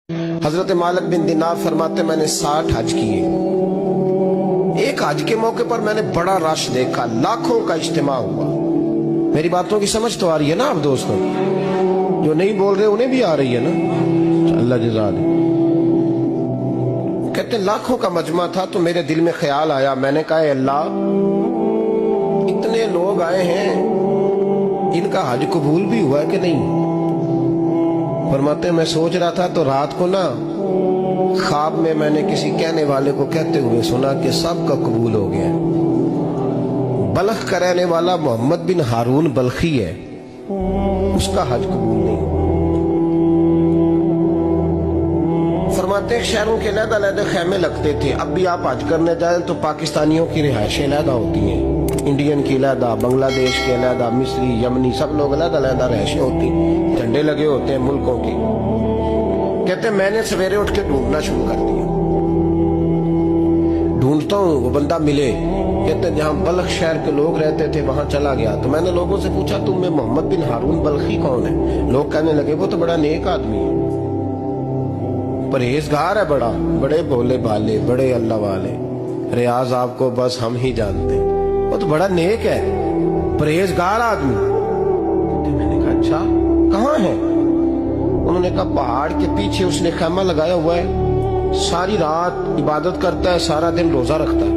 हजरत मालिक बिन दिनार फरमाते मैंने 60 हज किए। एक हज के मौके पर मैंने बड़ा रश देखा, लाखों का इज्तिमा हुआ। मेरी बातों की समझ तो आ रही है ना आप दोस्तों? जो नहीं बोल रहे उन्हें भी आ रही है ना? अल्लाह जज़ा दे। कहते लाखों का मजमा था तो मेरे दिल में ख्याल आया, मैंने कहा अल्लाह इतने लोग आए हैं, इनका हज कबूल भी हुआ है कि नहीं? फरमाते मैं सोच रहा था तो रात को ना ख्वाब में मैंने किसी कहने वाले को कहते हुए सुना कि सब का कबूल हो गया। बल्ख का रहने वाला मोहम्मद बिन हारून बल्खी है, उसका हज कबूल नहीं। फरमाते शहरों के अलग-अलग खैमे लगते थे। अब भी आप हज करने जाए तो पाकिस्तानियों की रिहायशें अलग होती हैं, इंडियन की अलग, बांग्लादेश के अलग, मिस्री, यमनी, सब लोग अलग-अलग रिहायशें होती, झंडे लगे होते हैं मुल्कों के। कहते मैंने सवेरे उठ के ढूंढना शुरू कर दिया, ढूंढता हूँ वो बंदा मिले। कहते जहाँ बल्ख शहर के लोग रहते थे वहां चला गया तो मैंने लोगों से पूछा तुम में मोहम्मद बिन हारून बल्खी कौन है? लोग कहने लगे वो तो बड़ा नेक आदमी है, परहेजगार है, बड़े भोले भाले, बड़े अल्लाह वाले, रियाज आपको बस हम ही जानते हैं, वो तो बड़ा नेक है, परहेजगार आदमी। मैंने कहा अच्छा कहाँ है? उन्होंने कहा पहाड़ के पीछे उसने खैमा लगाया हुआ है, सारी रात इबादत करता है, सारा दिन रोजा रखता है,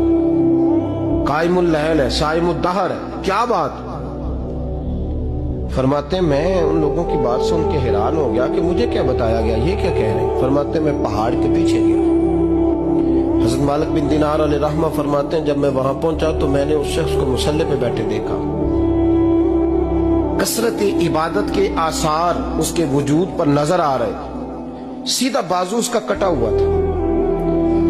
कायमुल लैल है, साइमुद दहर है। क्या बात? फरमाते मैं उन लोगों की बात सुन के हैरान हो गया कि मुझे क्या बताया गया, ये क्या कह रहे हैं? फरमाते मैं पहाड़ के पीछे गया। हज़रत मालिक बिन दिनार अलैहि रहमा फरमाते हैं जब मैं वहां पहुंचा तो मैंने उस शख्स को मुसल्ले पे बैठे देखा। कसरत इबादत के आसार उसके वजूद पर नजर आ रहे, सीधा बाजू उसका कटा हुआ था।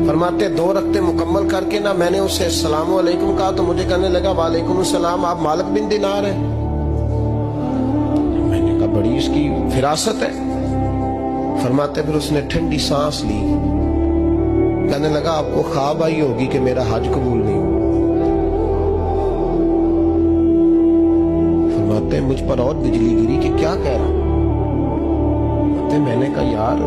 फरमाते 2 रकते मुकम्मल करके ना मैंने उससे अस्सलामु अलैकुम कहा तो मुझे कहने लगा वालेकुम सलाम, आप मालिक बिन दिनार हैं? मैंने कहा बड़ी इसकी फिरासत है। फरमाते फिर उसने ठंडी सांस ली, कहने लगा आपको ख्वाब आई होगी कि मेरा हज कबूल नहीं हुआ। फरमाते मुझ पर और बिजली गिरी कि क्या कह रहा? मैंने कहा यार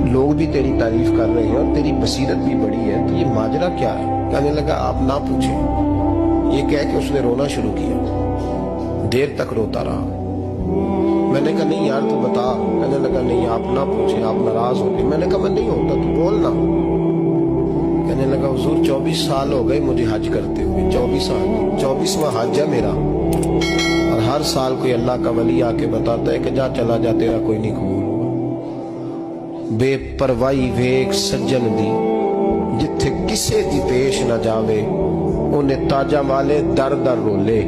लोग भी तेरी तारीफ कर रहे हैं और तेरी बसीरत भी बड़ी है, तो ये माजरा क्या है? कहने लगा आप ना पूछें। ये कह के उसने रोना शुरू किया, देर तक रोता रहा। मैंने कहा नहीं यार तू बता। कहने लगा नहीं आप ना पूछें, आप नाराज हो गए। मैंने कहा मैं नहीं होता, तू बोलना। कहने लगा हुजूर 24 साल हो गए मुझे हज करते हुए, 24 साल, 24वां हज है मेरा, और हर साल कोई अल्लाह का वली आके बताता है कि जा चला जा तेरा कोई नहीं कबूल हुआ। बेपरवाही वेख सज्जन दी जिथे किसे दी पेश न जावे, उन्हें ताजा वाले दर दर रोले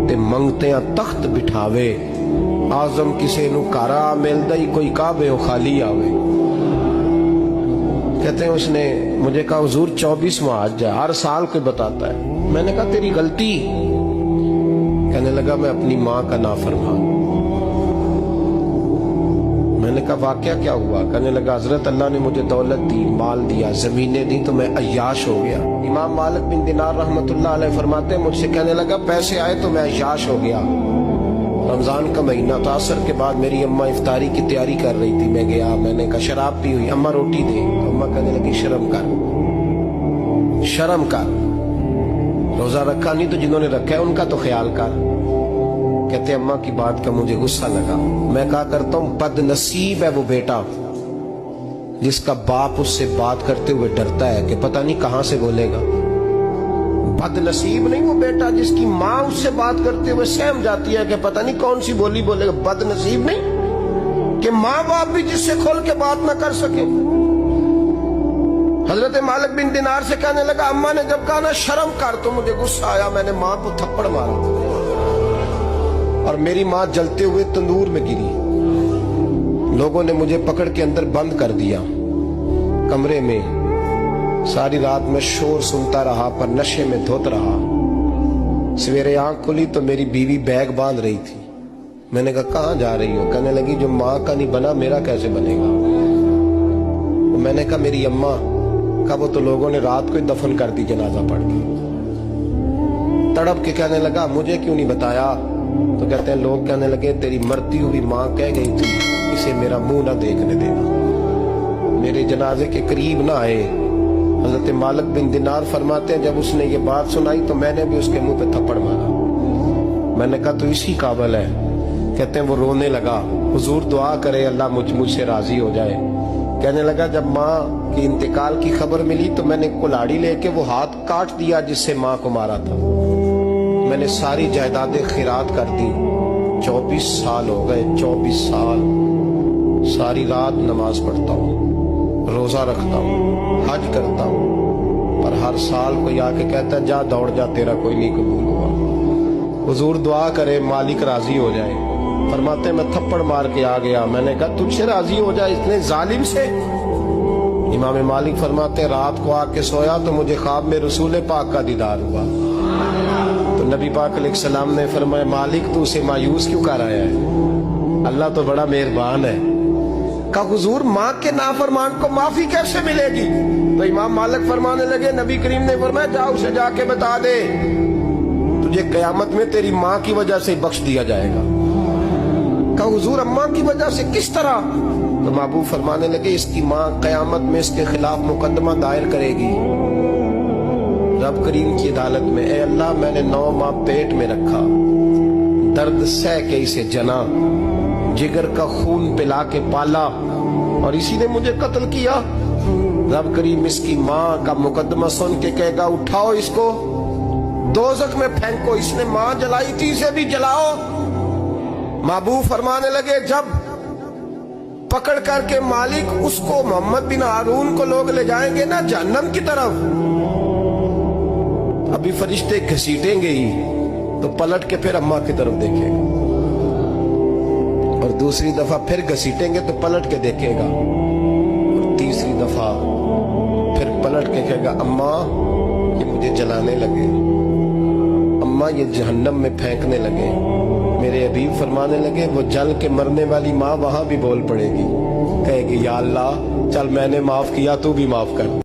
ते मंगते तख्त बिठावे, आजम किसे नु कारा मिलदा ही कोई काबे खाली आवे। कहते हैं उसने मुझे कहा हुजूर 24वां हज है, हर साल कोई बताता है। मैंने कहा तेरी गलती। कहने लगा मैं अपनी माँ का नाफरमान। मैंने कहा वाकया क्या हुआ? कहने लगा हजरत अल्लाह ने मुझे दौलत दी, माल दिया, जमीनें दी तो मैं अय्याश हो गया। इमाम मालिक बिन दिनार रहमतुल्लाह अलैह फरमाते हैं मुझसे कहने लगा पैसे आए तो मैं अय्याश हो गया। रमजान का महीना था, असर के बाद मेरी अम्मा इफ्तारी की तैयारी कर रही थी, मैं गया, मैंने कहा शराब पी हुई, अम्मा रोटी दे। अम्मा कहने लगी शर्म कर, शर्म कर, रोजा रखा नहीं तो जिन्होंने रखा है उनका तो ख्याल कर। कहते अम्मा की बात का मुझे गुस्सा लगा। मैं कहा करता हूं बदनसीब है वो बेटा जिसका बाप उससे बात करते हुए डरता है कि पता नहीं कहां से बोलेगा। बदनसीब नहीं वो बेटा जिसकी माँ उससे बात करते हुए सहम जाती है कि पता नहीं कौन सी बोली बोलेगा। बदनसीब नहीं कि माँ बाप भी जिससे खोल के बात ना कर सके। हजरत मालिक बिन दिनार से कहने लगा अम्मा ने जब कहा ना शर्म कर तो मुझे गुस्सा आया, मैंने माँ को थप्पड़ मारा और मेरी माँ जलते हुए तंदूर में गिरी। लोगों ने मुझे पकड़ के अंदर बंद कर दिया कमरे में। सारी रात में शोर सुनता रहा पर नशे में धोत रहा। सवेरे आंख खुली तो मेरी बीवी बैग बांध रही थी। मैंने कहा कहाँ जा रही हो? कहने लगी जो माँ का नहीं बना मेरा कैसे बनेगा? तो मैंने कहा मेरी अम्मा का वो तो लोगों ने रात को ही दफन कर दी जनाजा पढ़ के। तड़प के कहने लगा मुझे क्यों नहीं बताया? तो कहते हैं लोग कहने लगे तेरी मरती हुई माँ कह गई थी इसे मेरा मुंह ना देखने देना। जनाजे के करीब ना आए। हजरत मालिक बिन दिनार फरमाते हैं, जब उसने ये बात सुनाई तो मैंने भी उसके मुंह पे थप्पड़ मारा। मैंने कहा तो इसी काबिल है। कहते हैं वो रोने लगा, हुजूर दुआ करे अल्लाह मुझसे राजी हो जाए। कहने लगा जब माँ की इंतकाल की खबर मिली तो मैंने कुल्हाड़ी लेके वो हाथ काट दिया जिससे माँ को मारा था। मैंने सारी जायदादें खिरात कर दी। 24 साल हो गए, 24 साल सारी रात नमाज पढ़ता हूँ, रोजा रखता हूँ, हज करता हूँ, पर हर साल कोई आके कहता है जा दौड़ जा, तेरा कोई नहीं कबूल हुआ। हुजूर दुआ करे मालिक राजी हो जाए। फरमाते मैं थप्पड़ मार के आ गया। मैंने कहा तुझसे राजी हो जाए इतने जालिम से? इमाम मालिक फरमाते रात को आके सोया तो मुझे ख्वाब में रसूल पाक का दीदार हुआ। तो नबी पाक अलैहिस्सलाम ने फरमाया मालिक तू उसे मायूस क्यों कर आया है? अल्लाह तो बड़ा मेहरबान है। कहा हुजूर माँ के नाफरमान को माफी कैसे मिलेगी? तो इमाम मालिक फरमाने लगे नबी करीम ने फरमाया जा उसे जाके बता दे तुझे कयामत में तेरी माँ की वजह से बख्श दिया जाएगा। कहा हुजूर अम्मा की वजह से किस तरह? तो महबूब फरमाने लगे इसकी माँ कयामत में इसके खिलाफ मुकदमा दायर करेगी रब करीम की अदालत में। ए अल्लाह मैंने 9 माह पेट में रखा, दर्द सह के इसे जना, जिगर का खून पिला के पाला और इसी ने मुझे कत्ल किया। रब करीम इसकी माँ का मुकदमा सुन के कहेगा उठाओ इसको दोज़ख में फेंको, इसने माँ जलाई थी इसे भी जलाओ। महबूब फरमाने लगे जब पकड़ करके मालिक उसको मोहम्मद बिन हारून को लोग ले जाएंगे ना जहन्नम की तरफ, अभी फरिश्ते घसीटेंगे ही तो पलट के फिर अम्मा की तरफ देखेगा और दूसरी दफा फिर घसीटेंगे तो पलट के देखेगा और तीसरी दफा फिर पलट के कहेगा अम्मा ये मुझे जलाने लगे, अम्मा ये जहन्नम में फेंकने लगे। मेरे हबीब फरमाने लगे वो जल के मरने वाली माँ वहां भी बोल पड़ेगी, कहेगी या अल्लाह चल मैंने माफ किया तू भी माफ कर।